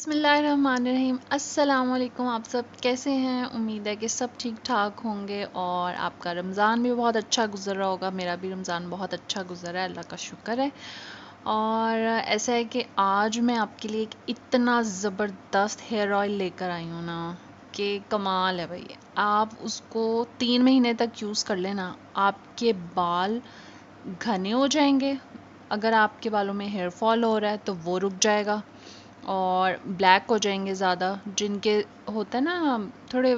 बिस्मिल्लाहिर्रहमानिर्रहीम। अस्सलाम वालेकुम। आप सब कैसे हैं? उम्मीद है कि सब ठीक ठाक होंगे और आपका रमज़ान भी बहुत अच्छा गुजर रहा होगा। मेरा भी रमज़ान बहुत अच्छा गुजरा है, अल्लाह का शुक्र है। और ऐसा है कि आज मैं आपके लिए एक इतना ज़बरदस्त हेयर ऑयल लेकर आई हूँ ना कि कमाल है भाई। आप उसको 3 महीने तक यूज़ कर लेना, आपके बाल घने हो जाएंगे। अगर आपके बालों में हेयर फॉल हो रहा है तो वो रुक जाएगा और ब्लैक हो जाएंगे ज़्यादा। जिनके होता है ना थोड़े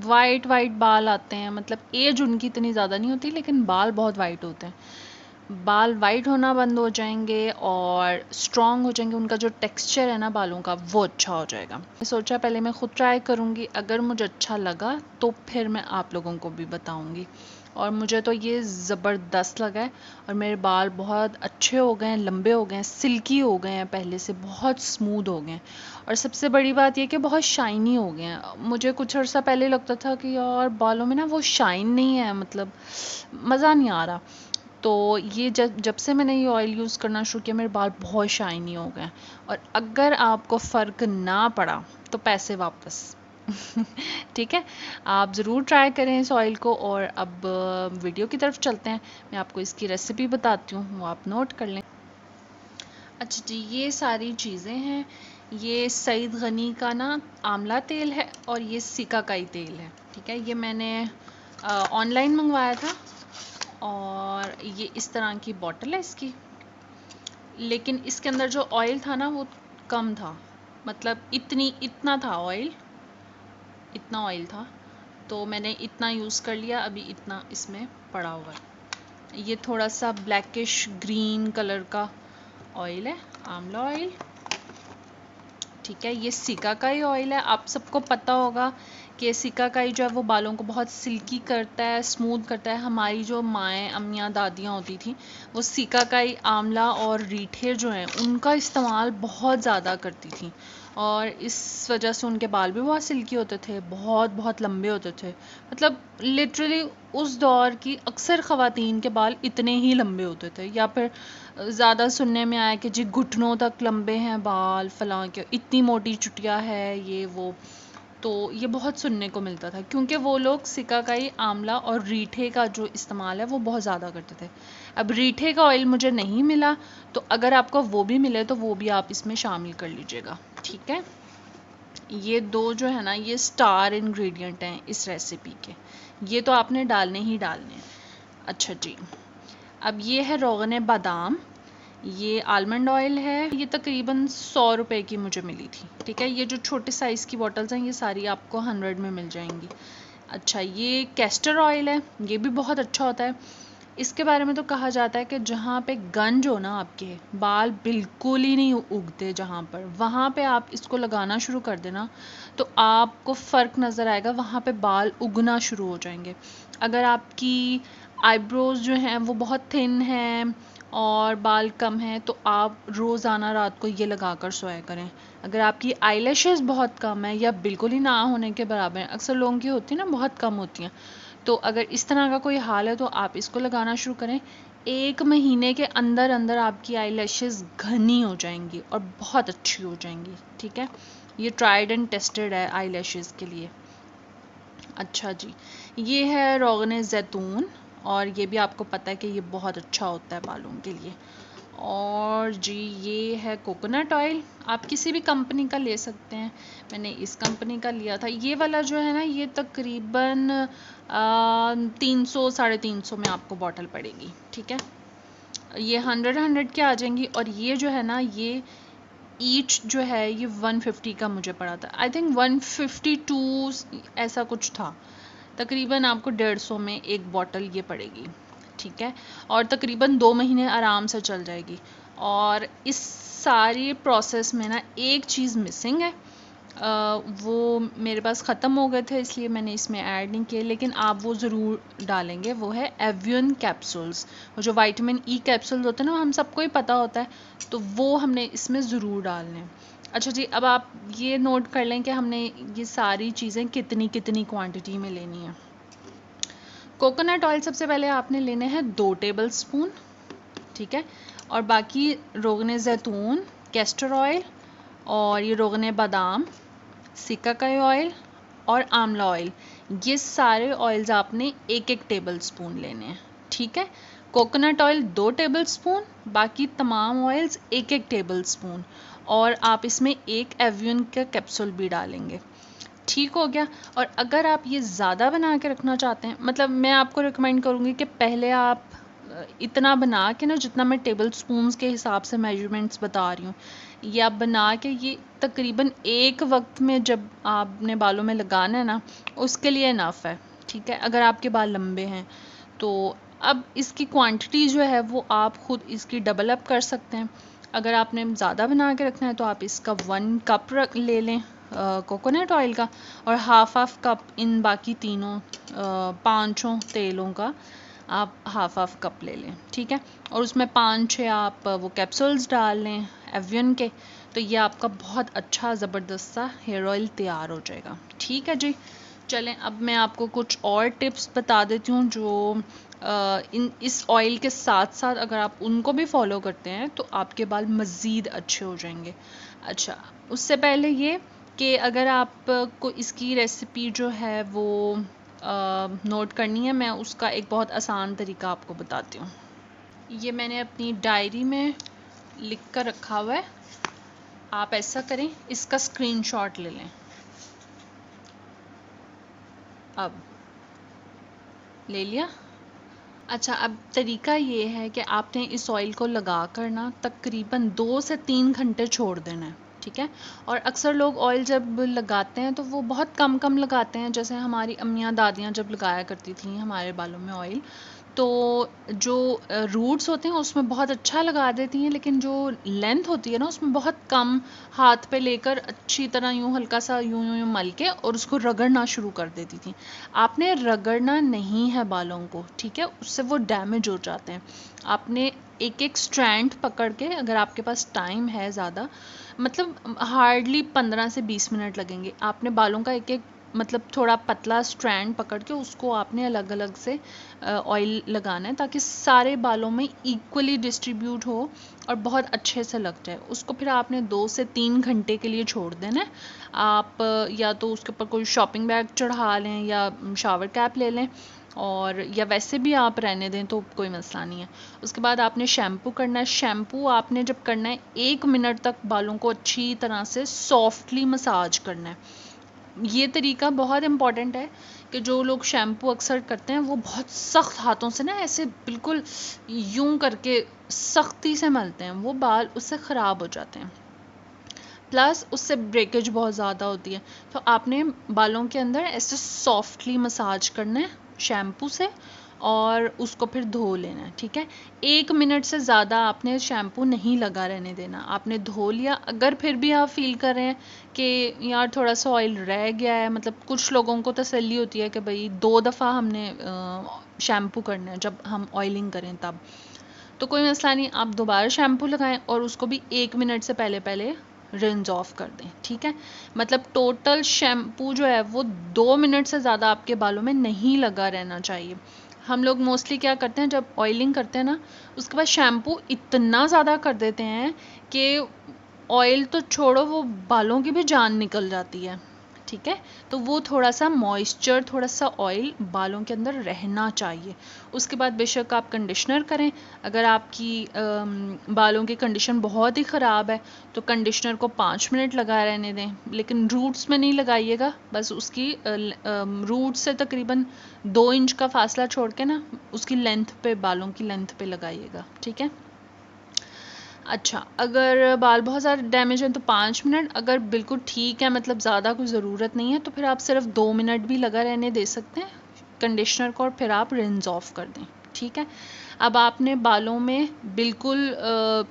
वाइट वाइट बाल आते हैं, मतलब एज उनकी इतनी ज़्यादा नहीं होती लेकिन बाल बहुत वाइट होते हैं। बाल वाइट होना बंद हो जाएंगे और स्ट्रॉन्ग हो जाएंगे। उनका जो टेक्सचर है ना बालों का वो अच्छा हो जाएगा। मैं सोचा पहले मैं ख़ुद ट्राई करूँगी, अगर मुझे अच्छा लगा तो फिर मैं आप लोगों को भी बताऊँगी। और मुझे तो ये ज़बरदस्त लगा है और मेरे बाल बहुत अच्छे हो गए हैं, लंबे हो गए हैं, सिल्की हो गए हैं, पहले से बहुत स्मूथ हो गए हैं। और सबसे बड़ी बात यह कि बहुत शाइनी हो गए हैं। मुझे कुछ अर्सा पहले लगता था कि यार बालों में ना वो शाइन नहीं है, मतलब मज़ा नहीं आ रहा। तो ये जब से मैंने ये ऑयल यूज़ करना शुरू किया मेरे बाल बहुत शाइनी हो गए। और अगर आपको फ़र्क ना पड़ा तो पैसे वापस। ठीक है, आप ज़रूर ट्राई करें इस ऑयल को। और अब वीडियो की तरफ चलते हैं। मैं आपको इसकी रेसिपी बताती हूँ, वो आप नोट कर लें। अच्छा जी, ये सारी चीज़ें हैं। ये सईद गनी का ना आंवला तेल है और ये सिकाकाई तेल है। ठीक है, ये मैंने ऑनलाइन मंगवाया था और ये इस तरह की बॉटल है इसकी। लेकिन इसके अंदर जो ऑयल था ना वो कम था, मतलब इतना था ऑयल, इतना ऑयल था तो मैंने इतना यूज़ कर लिया। अभी इतना इसमें पड़ा हुआ है। ये थोड़ा सा ब्लैकिश ग्रीन कलर का ऑयल है, आंवला ऑयल। ठीक है, ये सिकाकाई ऑयल है। आप सबको पता होगा कि सिकाकाई जो है वो बालों को बहुत सिल्की करता है, स्मूथ करता है। हमारी जो माएँ, अम्मियाँ, दादियाँ होती थी वो सिकाकाई, आंवला और रीठे जो हैं उनका इस्तेमाल बहुत ज़्यादा करती थी और इस वजह से उनके बाल भी बहुत सिल्की होते थे, बहुत बहुत लंबे होते थे। मतलब लिटरली उस दौर की अक्सर ख़वातीन के बाल इतने ही लंबे होते थे। या फिर ज़्यादा सुनने में आया कि जी घुटनों तक लंबे हैं बाल, फलां के इतनी मोटी चुटिया है, ये वो। तो ये बहुत सुनने को मिलता था क्योंकि वो लोग सिकाकाई, आंवला और रीठे का जो इस्तेमाल है वो बहुत ज़्यादा करते थे। अब रीठे का ऑयल मुझे नहीं मिला, तो अगर आपको वो भी मिले तो वो भी आप इसमें शामिल कर लीजिएगा। ठीक है, ये दो जो है ना ये स्टार इंग्रेडिएंट हैं इस रेसिपी के, ये तो आपने डालने ही डालने हैं। अच्छा जी, अब ये है रोगन बादाम, ये आलमंड ऑयल है। ये तकरीबन 100 रुपए की मुझे मिली थी। ठीक है, ये जो छोटे साइज़ की बॉटल्स हैं ये सारी आपको 100 में मिल जाएंगी। अच्छा, ये कैस्टर ऑयल है, ये भी बहुत अच्छा होता है। इसके बारे में तो कहा जाता है कि जहाँ पे गंज हो ना, आपके बाल बिल्कुल ही नहीं उगते जहाँ पर, वहाँ पे आप इसको लगाना शुरू कर देना तो आपको फ़र्क नज़र आएगा, वहाँ पे बाल उगना शुरू हो जाएंगे। अगर आपकी आईब्रोज जो हैं वो बहुत थिन हैं और बाल कम हैं तो आप रोज़ाना रात को ये लगा कर सोया करें। अगर आपकी आईलैशेस बहुत कम है या बिल्कुल ही ना होने के बराबर हैं, अक्सर लोगों की होती है ना बहुत कम होती हैं, तो अगर इस तरह का कोई हाल है तो आप इसको लगाना शुरू करें। 1 महीने के अंदर अंदर आपकी आईलैशेस घनी हो जाएंगी और बहुत अच्छी हो जाएंगी। ठीक है, ये ट्राइड एंड टेस्टेड है आईलैशेस के लिए। अच्छा जी, ये है रोगन ज़ैतून और ये भी आपको पता है कि ये बहुत अच्छा होता है बालों के लिए। और जी ये है कोकोनट ऑयल, आप किसी भी कंपनी का ले सकते हैं। मैंने इस कंपनी का लिया था। ये वाला जो है ना ये तकरीबन 300 350 में आपको बॉटल पड़ेगी। ठीक है, ये 100 के आ जाएंगी। और ये जो है ना ये ईच जो है ये 150 का मुझे पड़ा था। आई थिंक 152 ऐसा कुछ था। तकरीबन आपको 150 में एक बॉटल ये पड़ेगी। ठीक है, और तकरीबन 2 महीने आराम से चल जाएगी। और इस सारी प्रोसेस में ना एक चीज़ मिसिंग है, वो मेरे पास ख़त्म हो गए थे इसलिए मैंने इसमें ऐड नहीं किए, लेकिन आप वो ज़रूर डालेंगे। वो है एवियन कैप्सूल्स। वो जो विटामिन ई कैप्सूल्स होते हैं ना, हम सबको ही पता होता है, तो वो हमने इसमें ज़रूर डालने हैं। अच्छा जी, अब आप ये नोट कर लें कि हमने ये सारी चीज़ें कितनी कितनी क्वांटिटी में लेनी है। कोकोनट ऑयल सबसे पहले आपने लेने हैं 2 टेबल स्पून। ठीक है, और बाकी रोगन ज़ैतून, कैस्टर ऑयल और ये रोगन बादाम, सिकाकाई ऑयल और आंवला ऑयल, ये सारे ऑयल्स आपने एक एक टेबल स्पून लेने हैं, ठीक है। कोकोनट ऑयल 2 टेबल स्पून, बाकी तमाम ऑयल्स एक एक टेबल स्पून, और आप इसमें एक एवियन का कैप्सूल भी डालेंगे, ठीक हो गया। और अगर आप ये ज़्यादा बना के रखना चाहते हैं, मतलब मैं आपको रिकमेंड करूँगी कि पहले आप इतना बना के ना, जितना मैं टेबल स्पून्स के हिसाब से मेजरमेंट्स बता रही हूँ, ये आप बना के ये तकरीबन एक वक्त में जब आपने बालों में लगाना है ना, उसके लिए इनफ है, ठीक है, अगर आपके बाल लंबे हैं तो। अब इसकी क्वांटिटी जो है वो आप ख़ुद इसकी डबल अप कर सकते हैं। अगर आपने ज़्यादा बना के रखना है तो आप इसका 1 कप ले लें कोकोनट ऑयल का, और हाफ कप इन बाकी तीनों पांचों तेलों का आप हाफ कप ले लें, ठीक है। और उसमें 5-6 आप वो कैप्सूल्स डाल लें एवियन के, तो ये आपका बहुत अच्छा ज़बरदस्त सा हेयर ऑयल तैयार हो जाएगा, ठीक है जी। चलें, अब मैं आपको कुछ और टिप्स बता देती हूँ जो इस ऑयल के साथ साथ अगर आप उनको भी फॉलो करते हैं तो आपके बाल मज़ीद अच्छे हो जाएंगे। अच्छा, उससे पहले ये कि अगर आपको इसकी रेसिपी जो है वो नोट करनी है, मैं उसका एक बहुत आसान तरीका आपको बताती हूँ। ये मैंने अपनी डायरी में लिख कर रखा हुआ है, आप ऐसा करें, इसका स्क्रीनशॉट ले लें। अब ले लिया? अच्छा, अब तरीका ये है कि आपने इस ऑयल को लगा कर ना तकरीबन 2 से 3 घंटे छोड़ देना है, ठीक है। और अक्सर लोग ऑयल जब लगाते हैं तो वो बहुत कम कम लगाते हैं, जैसे हमारी अम्मियाँ दादियाँ जब लगाया करती थी हमारे बालों में ऑयल, तो जो रूट्स होते हैं उसमें बहुत अच्छा लगा देती हैं, लेकिन जो लेंथ होती है ना उसमें बहुत कम, हाथ पे लेकर अच्छी तरह यूँ हल्का सा यूँ यूँ यूँ मल के और उसको रगड़ना शुरू कर देती थी। आपने रगड़ना नहीं है बालों को, ठीक है, उससे वो डैमेज हो जाते हैं। आपने एक एक स्ट्रैंड पकड़ के, अगर आपके पास टाइम है ज़्यादा, मतलब हार्डली 15 से 20 मिनट लगेंगे, आपने बालों का एक एक मतलब थोड़ा पतला स्ट्रैंड पकड़ के उसको आपने अलग अलग से ऑयल लगाना है, ताकि सारे बालों में इक्वली डिस्ट्रीब्यूट हो और बहुत अच्छे से लग जाए। उसको फिर आपने 2 से 3 घंटे के लिए छोड़ देना है। आप या तो उसके ऊपर कोई शॉपिंग बैग चढ़ा लें या शावर कैप ले लें, और या वैसे भी आप रहने दें तो कोई मसला नहीं है। उसके बाद आपने शैम्पू करना है। शैम्पू आपने जब करना है 1 मिनट तक बालों को अच्छी तरह से सॉफ्टली मसाज करना है। ये तरीका बहुत इम्पॉर्टेंट है कि जो लोग शैम्पू अक्सर करते हैं वो बहुत सख्त हाथों से ना ऐसे बिल्कुल यूं करके सख्ती से मलते हैं, वो बाल उससे ख़राब हो जाते हैं, प्लस उससे ब्रेकेज बहुत ज़्यादा होती है। तो आपने बालों के अंदर ऐसे सॉफ्टली मसाज करना है शैम्पू से, और उसको फिर धो लेना है, ठीक है। 1 मिनट से ज़्यादा आपने शैम्पू नहीं लगा रहने देना। आपने धो लिया, अगर फिर भी आप फील कर रहे हैं कि यार थोड़ा सा ऑयल रह गया है, मतलब कुछ लोगों को तसल्ली होती है कि भाई 2 दफ़ा हमने शैम्पू करना है जब हम ऑयलिंग करें तब, तो कोई मसला नहीं, आप दोबारा शैम्पू लगाएं और उसको भी 1 मिनट से पहले पहले रिंस ऑफ कर दें, ठीक है। मतलब टोटल शैम्पू जो है वो 2 मिनट से ज़्यादा आपके बालों में नहीं लगा रहना चाहिए। हम लोग मोस्टली क्या करते हैं, जब ऑयलिंग करते हैं ना, उसके बाद शैम्पू इतना ज़्यादा कर देते हैं कि ऑयल तो छोड़ो, वो बालों की भी जान निकल जाती है, ठीक है। तो वो थोड़ा सा मॉइस्चर, थोड़ा सा ऑयल बालों के अंदर रहना चाहिए। उसके बाद बेशक आप कंडीशनर करें। अगर आपकी बालों की कंडीशन बहुत ही ख़राब है तो कंडीशनर को 5 मिनट लगा रहने दें, लेकिन रूट्स में नहीं लगाइएगा, बस उसकी रूट से तकरीबन 2 इंच का फासला छोड़ के ना उसकी लेंथ पे, बालों की लेंथ पे लगाइएगा, ठीक है। अच्छा, अगर बाल बहुत ज़्यादा डैमेज हैं तो 5 मिनट, अगर बिल्कुल ठीक है, मतलब ज़्यादा कोई ज़रूरत नहीं है, तो फिर आप सिर्फ 2 मिनट भी लगा रहने दे सकते हैं कंडीशनर को, और फिर आप रिंस ऑफ कर दें, ठीक है। अब आपने बालों में बिल्कुल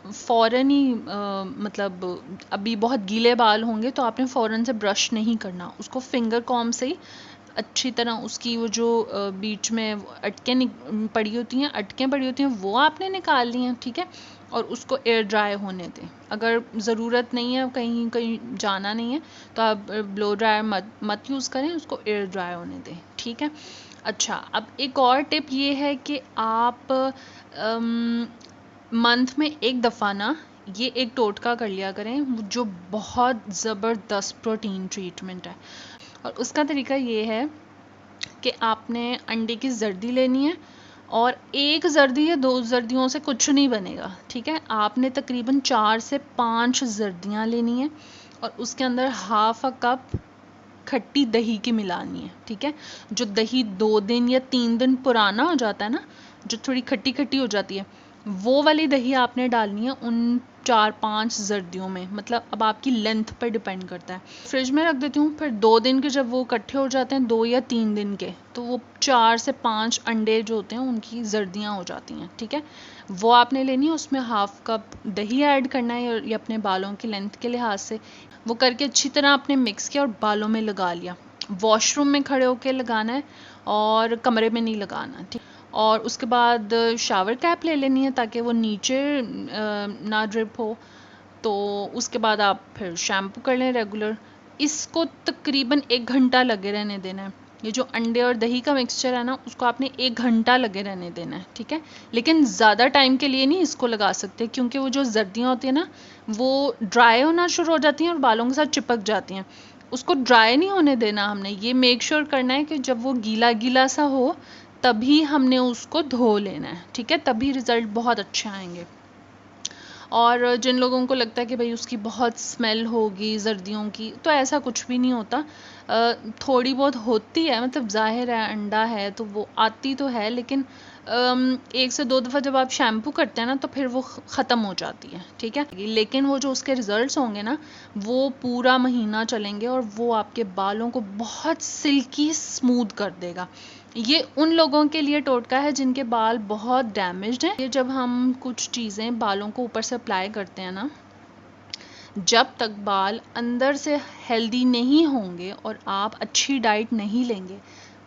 फ़ौरन ही मतलब अभी बहुत गीले बाल होंगे तो आपने फ़ौरन से ब्रश नहीं करना, उसको फिंगर कॉम्ब से ही अच्छी तरह उसकी वो जो बीच में अटकें पड़ी होती हैं वो आपने निकाल ली हैं, ठीक है। और उसको एयर ड्राई होने दें। अगर ज़रूरत नहीं है, कहीं कहीं जाना नहीं है, तो आप ब्लो ड्रायर मत यूज़ करें, उसको एयर ड्राई होने दें, ठीक है। अच्छा, अब एक और टिप ये है कि आप मंथ में एक दफ़ा ना ये एक टोटका कर लिया करें जो बहुत ज़बरदस्त प्रोटीन ट्रीटमेंट है। और उसका तरीका ये है कि आपने अंडे की जर्दी लेनी है, और एक जर्दी या 2 जर्दियों से कुछ नहीं बनेगा, ठीक है। आपने तकरीबन 4 से 5 जर्दियाँ लेनी है और उसके अंदर हाफ अ कप खट्टी दही की मिलानी है, ठीक है। जो दही 2 दिन या 3 दिन पुराना हो जाता है ना, जो थोड़ी खट्टी खट्टी हो जाती है, वो वाली दही आपने डालनी है उन 4-5 जर्दियों में। मतलब अब आपकी लेंथ पर डिपेंड करता है। फ्रिज में रख देती हूँ, फिर 2 दिन के जब वो इकट्ठे हो जाते हैं, 2 या 3 दिन के, तो वो 4 से 5 अंडे जो होते हैं उनकी जर्दियाँ हो जाती हैं, ठीक है। वो आपने लेनी है, उसमें हाफ कप दही ऐड करना है, और ये अपने बालों की लेंथ के लिहाज से वो करके अच्छी तरह आपने मिक्स किया और बालों में लगा लिया। वॉशरूम में खड़े होकर लगाना है और कमरे में नहीं लगाना, ठीक। और उसके बाद शावर कैप ले लेनी है ताकि वो नीचे ना ड्रिप हो। तो उसके बाद आप फिर शैम्पू कर लें रेगुलर। इसको तकरीबन 1 घंटा लगे रहने देना है। ये जो अंडे और दही का मिक्सचर है ना, उसको आपने 1 घंटा लगे रहने देना है, ठीक है। लेकिन ज़्यादा टाइम के लिए नहीं इसको लगा सकते, क्योंकि वो जो जर्दियाँ होती हैं ना, वो ड्राई होना शुरू हो जाती हैं और बालों के साथ चिपक जाती हैं। उसको ड्राई नहीं होने देना हमने, ये मेक श्योर करना है कि जब वो गीला गीला सा हो तभी हमने उसको धो लेना है, ठीक है। तभी रिज़ल्ट बहुत अच्छे आएंगे। और जिन लोगों को लगता है कि भाई उसकी बहुत स्मेल होगी जर्दियों की, तो ऐसा कुछ भी नहीं होता। थोड़ी बहुत होती है, मतलब जाहिर है अंडा है तो वो आती तो है, लेकिन 1 से 2 दफ़ा जब आप शैम्पू करते हैं ना तो फिर वो ख़त्म हो जाती है, ठीक है। लेकिन वो जो उसके रिज़ल्ट्स होंगे ना, वो पूरा महीना चलेंगे और वो आपके बालों को बहुत सिल्की स्मूथ कर देगा। ये उन लोगों के लिए टोटका है जिनके बाल बहुत डैमेज्ड हैं। ये जब हम कुछ चीज़ें बालों को ऊपर से अप्लाई करते हैं ना, जब तक बाल अंदर से हेल्दी नहीं होंगे और आप अच्छी डाइट नहीं लेंगे,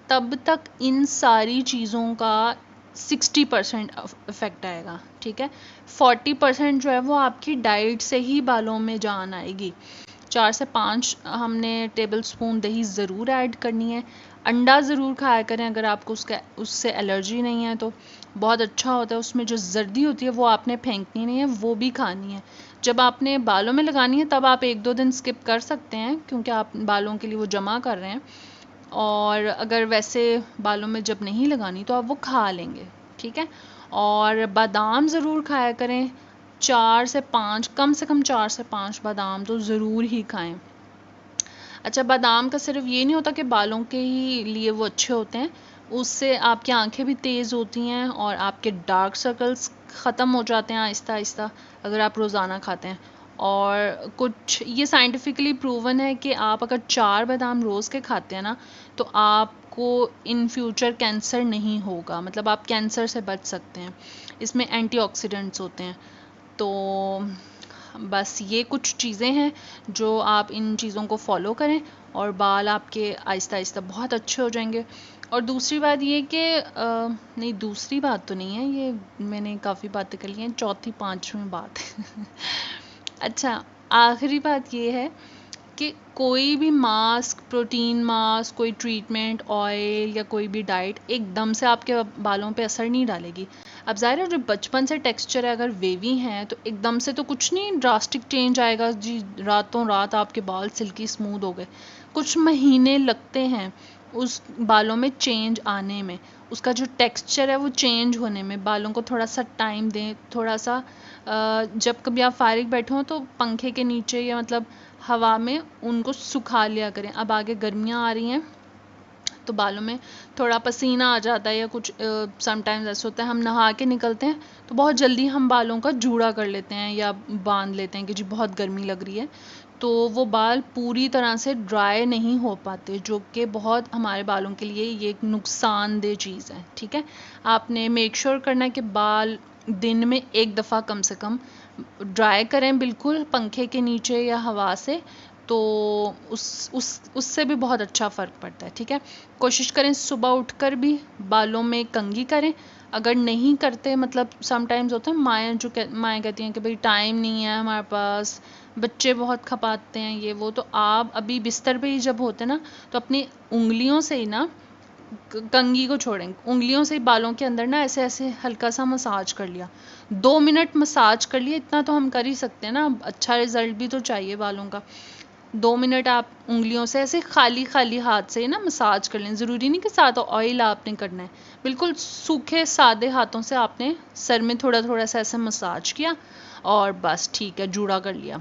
तब तक इन सारी चीज़ों का 60% इफ़ेक्ट आएगा, ठीक है। 40% जो है वो आपकी डाइट से ही बालों में जान आएगी। 4 से 5 हमने टेबल स्पून दही ज़रूर ऐड करनी है। अंडा ज़रूर खाया करें अगर आपको उससे एलर्जी नहीं है तो बहुत अच्छा होता है। उसमें जो जर्दी होती है वो आपने फेंकनी नहीं है, वो भी खानी है। जब आपने बालों में लगानी है तब आप 1-2 दिन स्किप कर सकते हैं, क्योंकि आप बालों के लिए वो जमा कर रहे हैं। और अगर वैसे बालों में जब नहीं लगानी तो आप वो खा लेंगे, ठीक है। और बादाम ज़रूर खाया करें, 4 से 5, कम से कम 4 से 5 बादाम तो ज़रूर ही खाएं। अच्छा, बादाम का सिर्फ ये नहीं होता कि बालों के ही लिए वो अच्छे होते हैं, उससे आपकी आंखें भी तेज़ होती हैं और आपके डार्क सर्कल्स ख़त्म हो जाते हैं आहिस्ता आहिस्ता अगर आप रोज़ाना खाते हैं। और कुछ ये साइंटिफिकली प्रूवन है कि आप अगर 4 बादाम रोज़ के खाते हैं ना, तो आपको इन फ्यूचर कैंसर नहीं होगा, मतलब आप कैंसर से बच सकते हैं। इसमें एंटीऑक्सीडेंट्स होते हैं। तो बस ये कुछ चीज़ें हैं जो आप इन चीज़ों को फॉलो करें और बाल आपके आहिस्ता आहिस्ता बहुत अच्छे हो जाएंगे। और दूसरी बात ये कि नहीं, दूसरी बात तो नहीं है, ये मैंने काफ़ी बातें कर ली हैं, चौथी 5वीं बात अच्छा, आखिरी बात ये है कि कोई भी मास्क, प्रोटीन मास्क, कोई ट्रीटमेंट, ऑयल या कोई भी डाइट एकदम से आपके बालों पे असर नहीं डालेगी। अब ज़ाहिर है जो बचपन से टेक्सचर है, अगर वेवी हैं तो एकदम से तो कुछ नहीं ड्रास्टिक चेंज आएगा जी, रातों रात आपके बाल सिल्की स्मूथ हो गए। कुछ महीने लगते हैं उस बालों में चेंज आने में, उसका जो टेक्सचर है वो चेंज होने में। बालों को थोड़ा सा टाइम दें, थोड़ा सा जब कभी आप फारिग बैठे हों तो पंखे के नीचे या मतलब हवा में उनको सुखा लिया करें। अब आगे गर्मियाँ आ रही हैं तो बालों में थोड़ा पसीना आ जाता है या कुछ समटाइम्स ऐसा होता है, हम नहा के निकलते हैं तो बहुत जल्दी हम बालों का जूड़ा कर लेते हैं या बांध लेते हैं कि जी बहुत गर्मी लग रही है, तो वो बाल पूरी तरह से ड्राई नहीं हो पाते, जो कि बहुत हमारे बालों के लिए ये एक नुकसानदेह चीज़ है, ठीक है। आपने मेक श्योर करना है कि बाल दिन में 1 दफ़ा कम से कम ड्राई करें, बिल्कुल पंखे के नीचे या हवा से, तो उससे भी बहुत अच्छा फ़र्क पड़ता है, ठीक है। कोशिश करें सुबह उठकर भी बालों में कंघी करें। अगर नहीं करते, मतलब समटाइम्स होता है माएँ कहती हैं कि भाई टाइम नहीं है हमारे पास, बच्चे बहुत खपाते हैं ये वो, तो आप अभी बिस्तर पे ही जब होते ना तो अपनी उंगलियों से ही ना, कंघी को छोड़ें, उंगलियों से ही बालों के अंदर ना ऐसे ऐसे हल्का सा मसाज कर लिया, 2 मिनट मसाज कर लिए, इतना तो हम कर ही सकते हैं ना, अच्छा रिजल्ट भी तो चाहिए बालों का। 2 मिनट आप उंगलियों से ऐसे खाली खाली हाथ से ना मसाज कर लें, ज़रूरी नहीं कि साथ ऑयल आपने करना है, बिल्कुल सूखे सादे हाथों से आपने सर में थोड़ा थोड़ा सा ऐसे मसाज किया और बस ठीक है, जूड़ा कर लिया।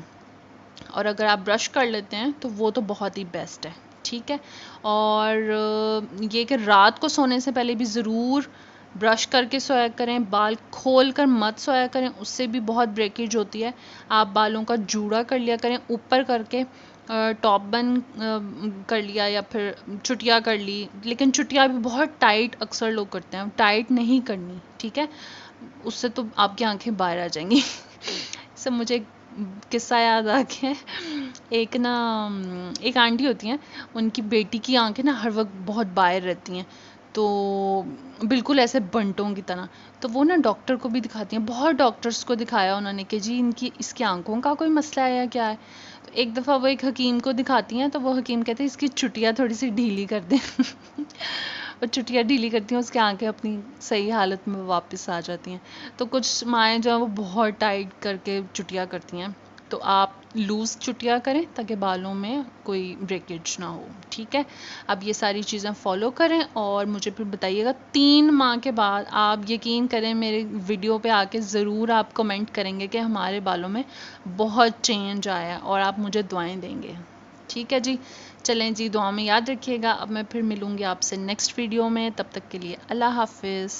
और अगर आप ब्रश कर लेते हैं तो वो तो बहुत ही बेस्ट है, ठीक है। और ये कि रात को सोने से पहले भी ज़रूर ब्रश करके सोया करें, बाल खोल कर मत सोया करें, उससे भी बहुत ब्रेकेज होती है। आप बालों का जूड़ा कर लिया करें ऊपर करके, टॉप बन कर लिया या फिर चुटिया कर ली, लेकिन चुटिया भी बहुत टाइट अक्सर लोग करते हैं, टाइट नहीं करनी, ठीक है, उससे तो आपकी आंखें बाहर आ जाएंगी। इससे मुझे एक किस्सा याद आ गया। एक ना एक आंटी होती हैं, उनकी बेटी की आंखें ना हर वक्त बहुत बाहर रहती हैं, तो बिल्कुल ऐसे बंटों की तरह। तो वो ना डॉक्टर को भी दिखाती हैं, बहुत डॉक्टर्स को दिखाया उन्होंने कि जी इनकी इसकी आंखों का कोई मसला है या क्या है। तो एक दफ़ा वो एक हकीम को दिखाती हैं, तो वो हकीम कहते हैं इसकी चुटिया थोड़ी सी ढीली कर दें। वो चुटिया ढीली करती हैं, उसकी आंखें अपनी सही हालत में वापस आ जाती हैं। तो कुछ माएँ जो हैं वो बहुत टाइट करके चुटिया करती हैं, तो आप लूज़ चुटिया करें ताकि बालों में कोई ब्रेकेज ना हो, ठीक है। अब ये सारी चीज़ें फॉलो करें और मुझे फिर बताइएगा 3 माह के बाद। आप यकीन करें मेरे वीडियो पे आके ज़रूर आप कमेंट करेंगे कि हमारे बालों में बहुत चेंज आया, और आप मुझे दुआएं देंगे, ठीक है जी। चलें जी, दुआ में याद रखिएगा। अब मैं फिर मिलूँगी आपसे नेक्स्ट वीडियो में, तब तक के लिए अल्लाह हाफिज़।